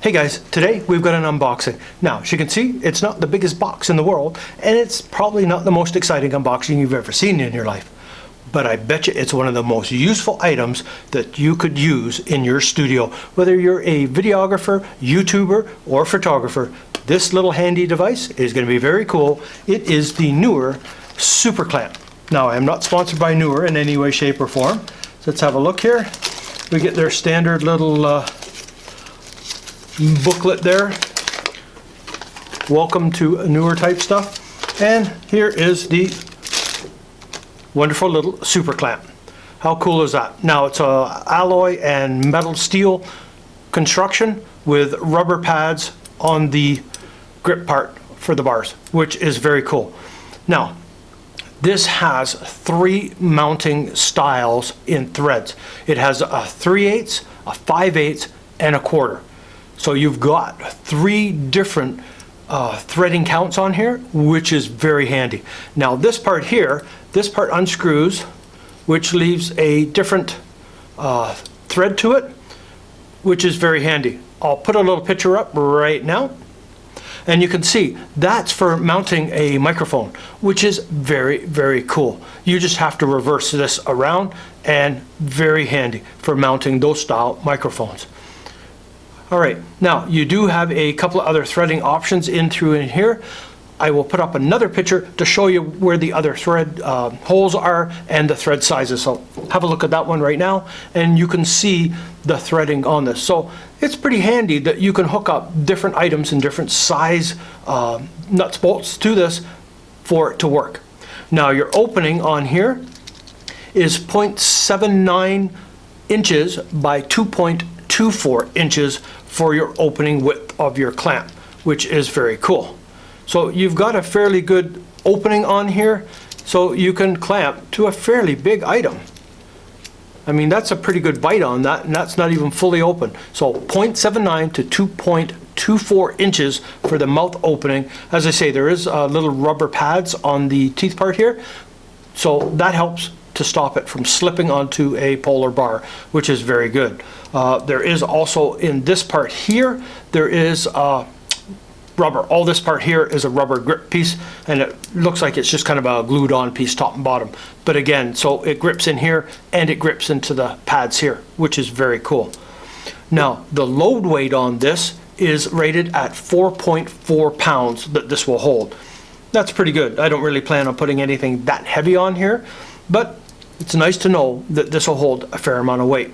Hey guys, today we've got an unboxing. Now, as you can see, it's not the biggest box in the world, and it's probably not the most exciting unboxing you've ever seen in your life. But I bet you it's one of the most useful items that you could use in your studio. Whether you're a videographer, YouTuber, or photographer, this little handy device is going to be very cool. It is the Neewer Super Clamp. Now, I am not sponsored by Neewer in any way, shape, or form. So let's have a look here. We get their standard little booklet there. Welcome to Neewer type stuff. And here is the wonderful little super clamp. How cool is that? Now it's a alloy and metal steel construction with rubber pads on the grip part for the bars, which is very cool. Now this has 3 mounting styles in threads. It has a 3/8, a 5/8, and a 1/4. So you've got 3 different threading counts on here, which is very handy. Now this part here, this part unscrews, which leaves a different thread to it, which is very handy. I'll put a little picture up right now, and you can see that's for mounting a microphone, which is very, very cool. You just have to reverse this around, and very handy for mounting those style microphones. All right, now you do have a couple of other threading options in here. I will put up another picture to show you where the other thread holes are and the thread sizes. So have a look at that one right now, and you can see the threading on this. So it's pretty handy that you can hook up different items in different size nuts, bolts to this for it to work. Now your opening on here is 0.79 inches by 2.24 inches for your opening width of your clamp, which is very cool. So you've got a fairly good opening on here, so you can clamp to a fairly big item. I mean, that's a pretty good bite on that, and that's not even fully open. So 0.79 to 2.24 inches for the mouth opening. As I say, there is little rubber pads on the teeth part here, so that helps to stop it from slipping onto a polar bar, which is very good. There is also in this part here, there is rubber. All this part here is a rubber grip piece, and it looks like it's just kind of a glued on piece top and bottom. But again, so it grips in here and it grips into the pads here, which is very cool. Now the load weight on this is rated at 4.4 pounds that this will hold. That's pretty good. I don't really plan on putting anything that heavy on here, but it's nice to know that this will hold a fair amount of weight.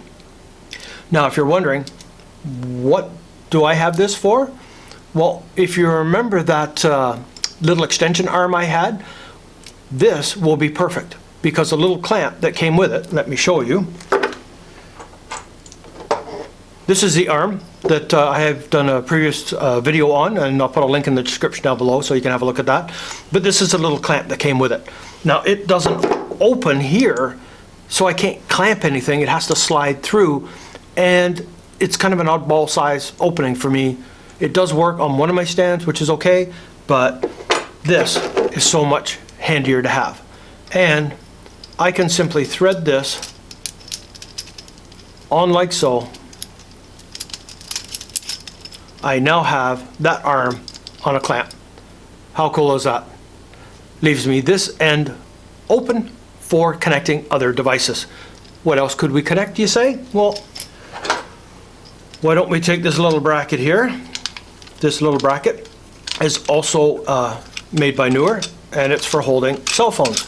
Now if you're wondering, what do I have this for? Well, if you remember that little extension arm I had, this will be perfect, because the little clamp that came with it, let me show you. This is the arm that I have done a previous video on, and I'll put a link in the description down below so you can have a look at that. But this is the little clamp that came with it. Now it doesn't open here, so I can't clamp anything. It has to slide through, and it's kind of an oddball size opening for me. It does work on one of my stands, which is okay, but this is so much handier to have. And I can simply thread this on like so. I now have that arm on a clamp. How cool is that? Leaves me this end open for connecting other devices. What else could we connect, you say? Well, why don't we take this little bracket here. This little bracket is also made by Neewer, and it's for holding cell phones.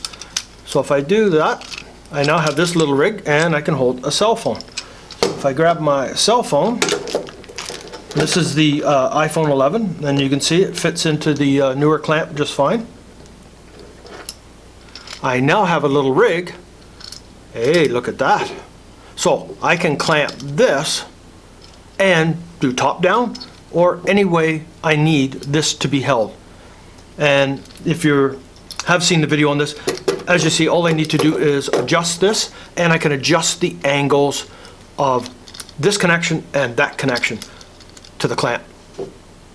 So if I do that, I now have this little rig, and I can hold a cell phone. So if I grab my cell phone, this is the iPhone 11, and you can see it fits into the Neewer clamp just fine. I now have a little rig. Hey, look at that. So I can clamp this and do top down, or any way I need this to be held. And if you have seen the video on this, as you see, all I need to do is adjust this, and I can adjust the angles of this connection and that connection to the clamp.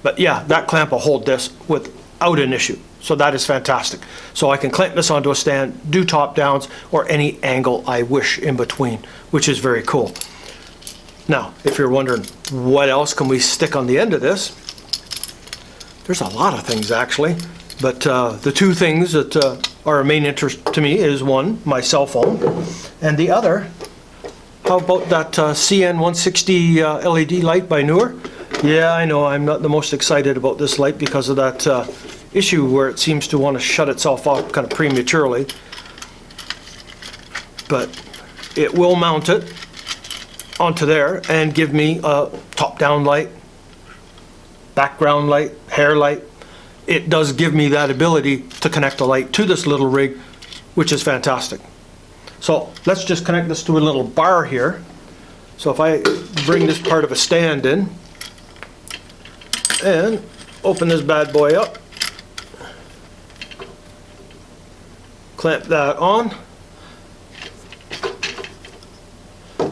But yeah, that clamp will hold this without an issue. So that is fantastic. So I can clamp this onto a stand, do top downs, or any angle I wish in between, which is very cool. Now, if you're wondering what else can we stick on the end of this, there's a lot of things actually, but the two things that are of main interest to me is one, my cell phone, and the other, how about that CN160 LED light by Neewer? Yeah, I know I'm not the most excited about this light because of that issue where it seems to want to shut itself off kind of prematurely, but it will mount it onto there and give me a top-down light, background light, hair light. It does give me that ability to connect a light to this little rig, which is fantastic. So let's just connect this to a little bar here. So if I bring this part of a stand in and open this bad boy up, clamp that on,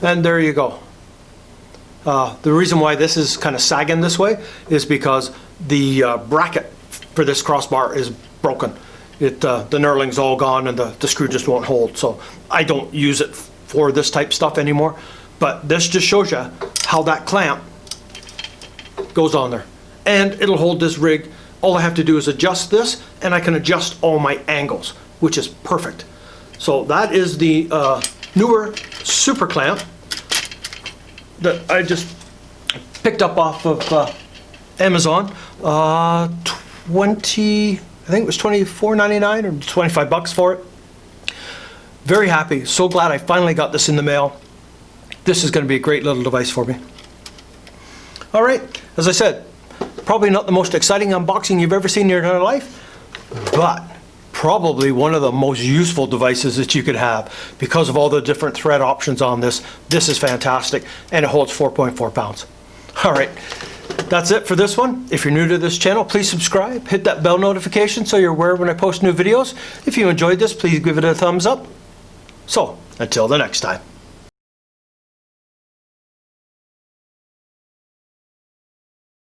and there you go. The reason why this is kind of sagging this way is because the bracket for this crossbar is broken. The knurling's all gone and the screw just won't hold. So I don't use it for this type stuff anymore. But this just shows you how that clamp goes on there. And it'll hold this rig. All I have to do is adjust this and I can adjust all my angles, which is perfect. So that is the Neewer Super Clamp that I just picked up off of Amazon. 20, I think it was $24.99 or 25 bucks for it. Very happy, so glad I finally got this in the mail. This is going to be a great little device for me. All right, as I said, probably not the most exciting unboxing you've ever seen in your entire life, but probably one of the most useful devices that you could have because of all the different thread options on this. This is fantastic, and it holds 4.4 pounds. All right, that's it for this one. If you're new to this channel, please subscribe, hit that bell notification so you're aware when I post new videos. If you enjoyed this, please give it a thumbs up. So, until the next time.